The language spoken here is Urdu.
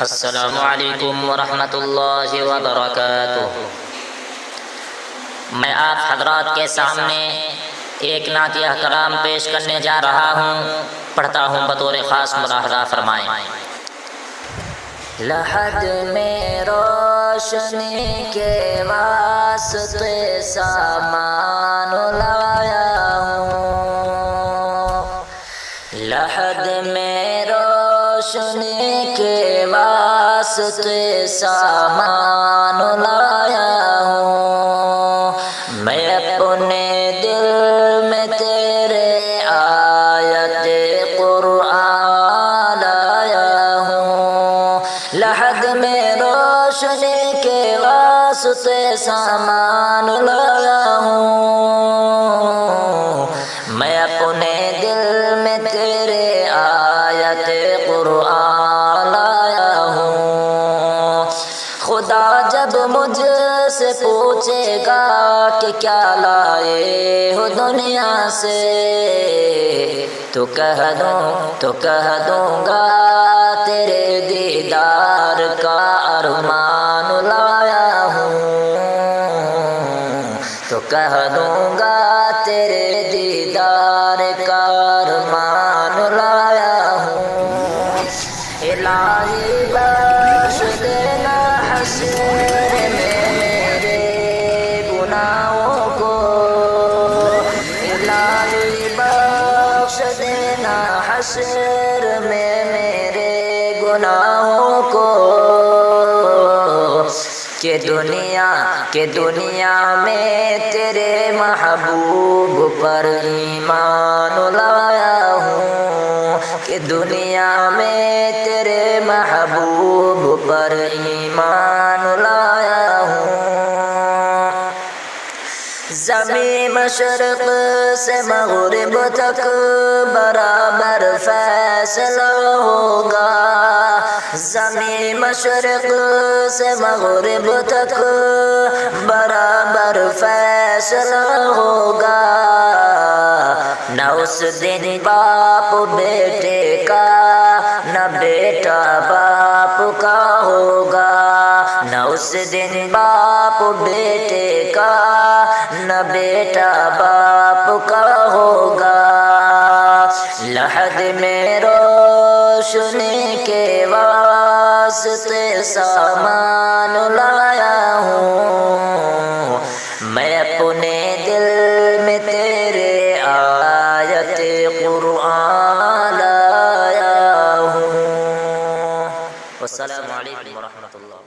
السلام علیکم ورحمۃ اللہ وبرکاتہ۔ میں آپ حضرات کے سامنے ایک نعتیہ کلام پیش کرنے جا رہا ہوں، پڑھتا ہوں بطور خاص ملاحظہ فرمائیں۔ لحد میں روشنی کے واسطے سامان لایا ہوں، لحد میں روشنی کے واسطے سامان لایا ہوں، میں اپنے دل میں تیرے آیت قرآن لایا ہوں، لحد میں روشنی کے واسطے سامان لایا ہوں، میں اپنے دل میں تیرے آیت قرآن لایا ہوں۔ خدا جب مجھ سے پوچھے گا کہ کیا لائے ہو دنیا سے، تو کہہ دوں گا تیرے دیدار کا ارمان لایا ہوں، تو کہہ دوں گا تیرے دیدار کا ارمان لایا ہوں۔ الہی بخش دینا حشر میں میرے گناہوں کو، الہی بخش دینا حشر میں میرے گناہوں کو، کہ دنیا میں تیرے محبوب پر ایمان لایا ہوں، کہ دنیا میں تیرے محبوب پر ایمان لایا ہوں۔ زمین مشرق سے مغرب تک برابر فیصلہ ہوگا، زمین مشرق سے مغرب تک برابر فیصلہ ہوگا، نہ اس دن باپ بیٹے کا نہ بیٹا باپ کا ہوگا، نہ اس دن باپ بیٹے کا نہ بیٹا باپ کا ہوگا، لحد میں روشنی کے واسطے سامان لایا ہوں، میں اپنے دل میں تیرے آیت قرآن لایا ہوں۔ والسلام علیکم ورحمۃ اللہ۔